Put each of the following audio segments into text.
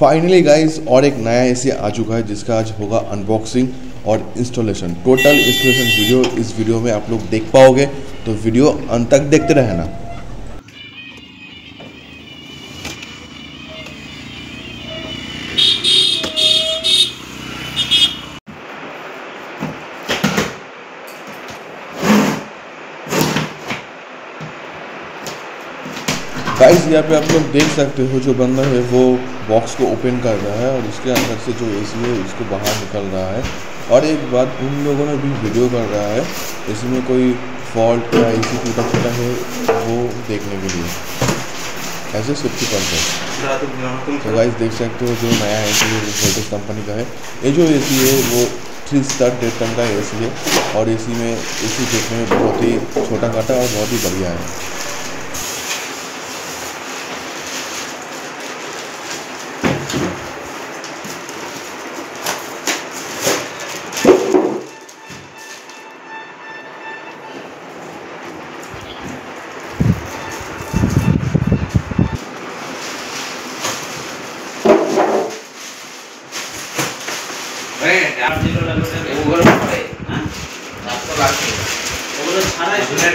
Finally guys और एक नया एसी आ चुका है जिसका आज होगा अनबॉक्सिंग और इंस्टॉलेशन। टोटल इंस्टॉलेशन वीडियो इस वीडियो में आप लोग देख पाओगे, तो वीडियो अंत तक देखते रहना। गाइस यहाँ पे आप लोग देख सकते हो, जो बंदा है वो बॉक्स को ओपन कर रहा है और उसके अंदर से जो एसी है उसको बाहर निकल रहा है। और एक बात उन लोगों ने भी वीडियो कर रहा है, इसमें कोई फॉल्ट या एसी टूटा फूटा है वो देखने के लिए, ऐसे सेफ्टी पर्पस। तो गाइस देख सकते हो जो नया एसी है वो वोल्टेज कंपनी का है। ये जो एसी है वो 3 स्टार 1.5 टन का एसी है और एसी में एसी देखने में बहुत ही छोटा काटा और बहुत ही बढ़िया है।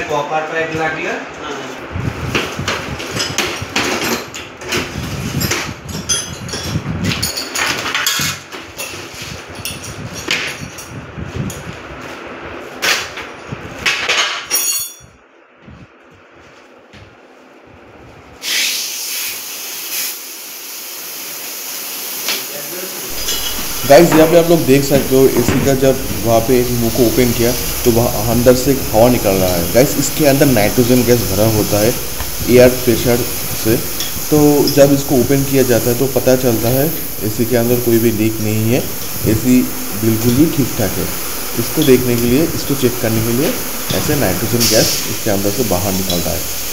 कॉपर पाइप लागले गाइस यहाँ पे आप लोग देख सकते हो एसी का जब वहाँ पे एक मुंह को ओपन किया तो वहाँ अंदर से हवा निकल रहा है। गाइस इसके अंदर नाइट्रोजन गैस भरा होता है एयर प्रेशर से। तो जब इसको ओपन किया जाता है तो पता चलता है एसी के अंदर कोई भी लीक नहीं है, एसी बिल्कुल भी ठीक ठाक है। इसको देखने के लिए, इसको चेक करने के लिए ऐसे नाइट्रोजन गैस इसके अंदर से बाहर निकलता है।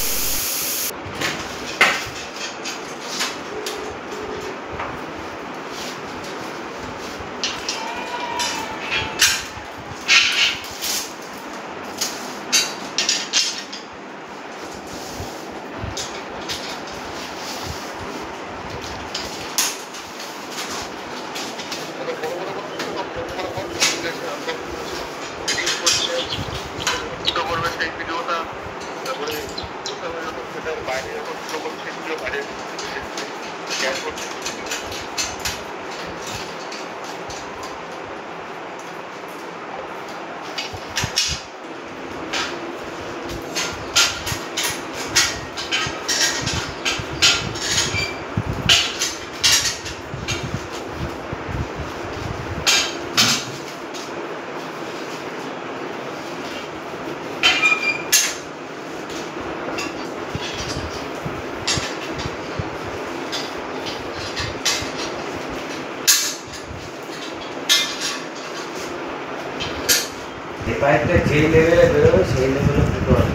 পাইপটা যে লেভেলে বেরোবে সেই লেভেলে ফুটো হবে,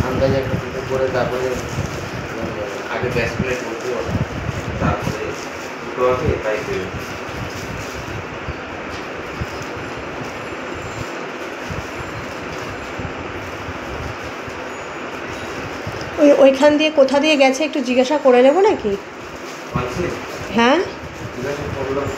আন্দাজে একটা ফুটো করে তারপরে আগে গ্যাস প্লেট করতে হবে, তারপরে ফুটো হবে পাইপ বেরোবে। ওইখান দিয়ে কোথা দিয়ে গেছে একটু জিজ্ঞাসা করে নেব নাকি? হ্যাঁ জিজ্ঞাসা করলাম।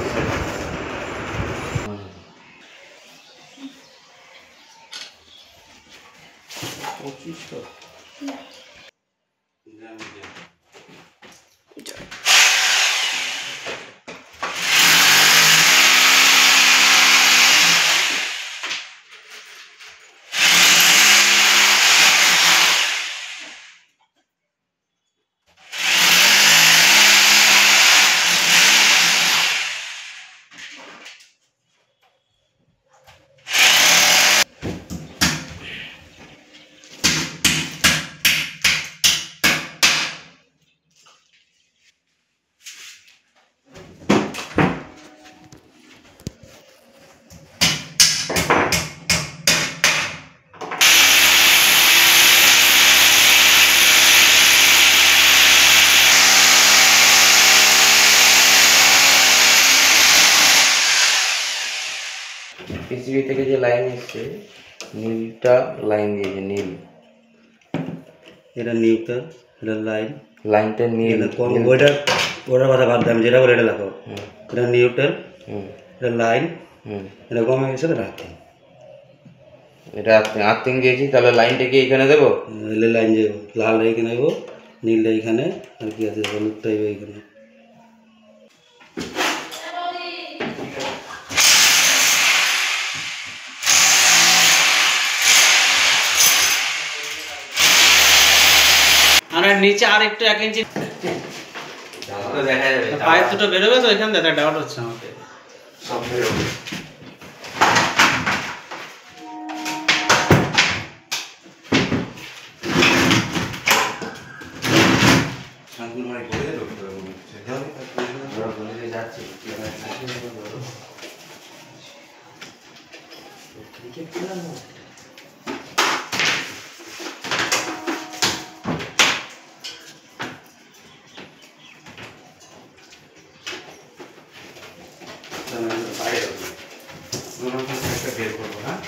पीसीबी থেকে যে লাইন এসছে নীলটা লাইন দিয়েছে নীল এটা নিউট্রাল এটা লাইন লাইনটা নীল ওইটা ওটার কথা বাদ দিয়ে আমি যেটা বলে এটা দেখো, এটা নিউট্রাল, এটা লাইন, এটা গমে গেছে রাখি, এটা আর্থিং দিয়েছি, তাহলে লাইনটা কি এখানে দেবো? লাইন যাবো, লালটা এখানে দেবো, নীলটা এখানে, আর কি আছে হলুদটা এখানে। আর নিচে আর একটু 1 ইঞ্চি দেখা যাবে, পাইপ দুটো বেরোবে তো এখান থেকে, ডাউট হচ্ছে আমাকে। সব বেরোবে। বের করবো, হ্যাঁ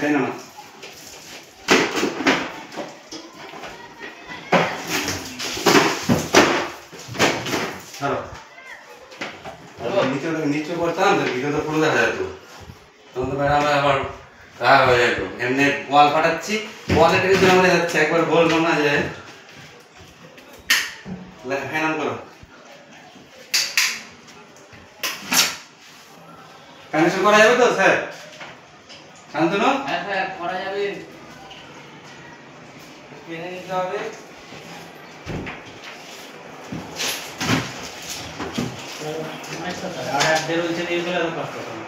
তাই না নিচে করতাম তো ভিডিও তো পুরো দেখা যেত, তখন তো ম্যাডাম আবার রাগ হয়ে যেত। এমনি বল ফাটাচ্ছি, বলের কিছু মনে যাচ্ছে, একবার বলবো না যে ফাইনাল করো, কানেকশন করা যাবে তো স্যার? শান্তনু? হ্যাঁ স্যার করা যাবে। কিনে নিতে হবে। আর 1.5 ইঞ্চি দিয়ে গেলে আরো কষ্ট হবে।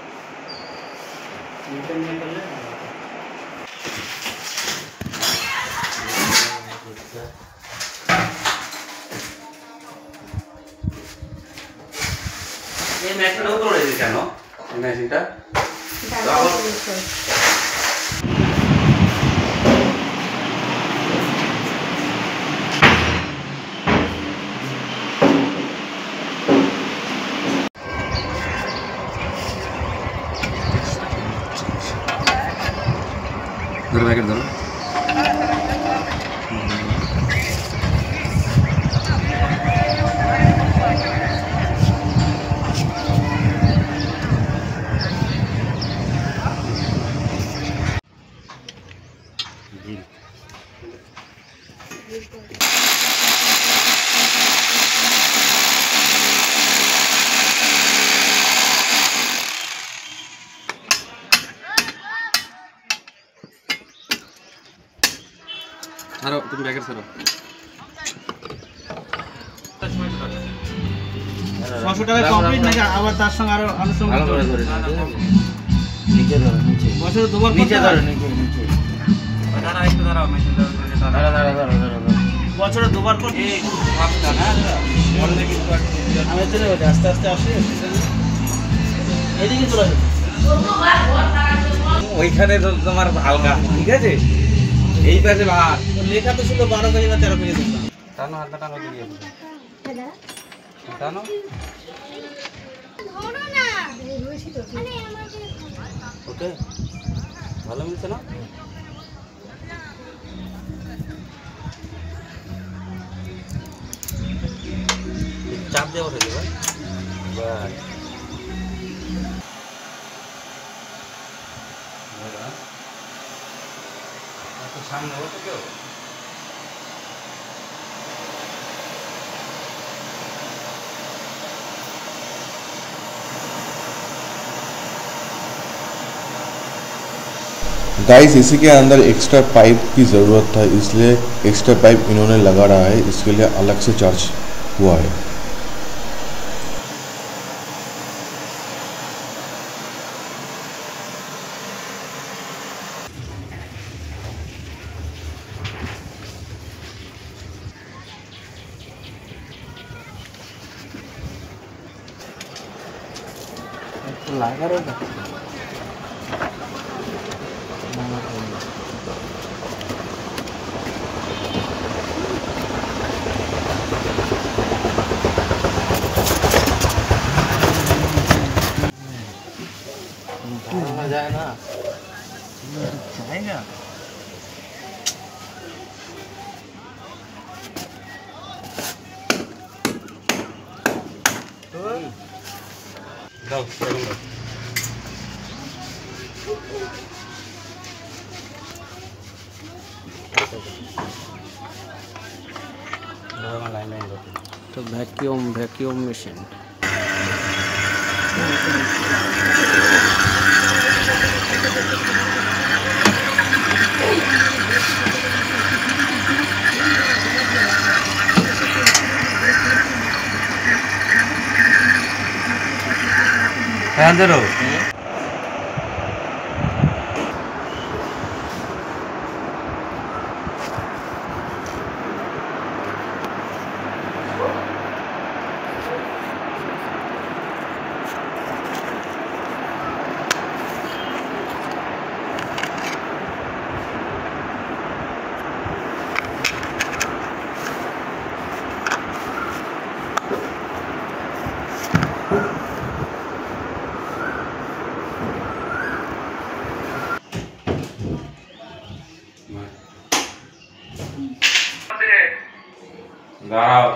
নিয়ে করলে এই ম্যাশিনটা উপরে রয়েছে কেন? এই ম্যাশিনটা ধরো, ব্যাকেট ধরো। ছাড়ো, তুমি ব্যাকেট ছাড়ো। 600 টাকা কমপ্লিট নাকি আবার তার সঙ্গে আরো আনুষঙ্গিক নিচে ধরো, নিচে বছরে দুবার নিচে ধরো, নিচে নিচে দাঁড়া একটু দাঁড়াও, মেশিন দাঁড়াও, বছরে দুবার করে আমি চলে যাবো, আস্তে আস্তে আসে এদিকে চলে যাবে। ওইখানে তো তোমার হালকা, ঠিক আছে, এই পাশে ভাগ লেখা তো ছিল 12 কেজি না 13 কেজি দিতাম। টানো, হাতটা টানো, দিয়ে টানো। ওকে, ভালো মিলছে না? চাপ দিয়ে বসে দেবে, সামনে বসে কেউ गाइस इसी के अंदर एक्स्ट्रा पाइप की ज़रूरत था, इसलिए एक्स्ट्रा पाइप इन्होंने लगा रहा है, इसके लिए अलग से चार्ज हुआ है। लगा रहेगा যায় না जाएगा तो वैक्यूम मशीन দাঁড়াও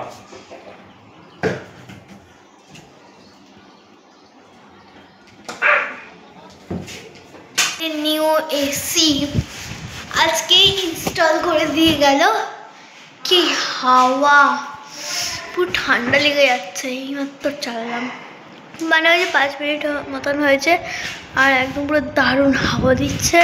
নিউ এসি আজকেই ইনস্টল করে দিয়ে গেল। কি হাওয়া, পুরো ঠান্ডা লেগে যাচ্ছে। এইমাত্র চালালাম, মানে ওই যে 5 মিনিট মতন হয়েছে, আর একদম পুরো দারুণ হাওয়া দিচ্ছে।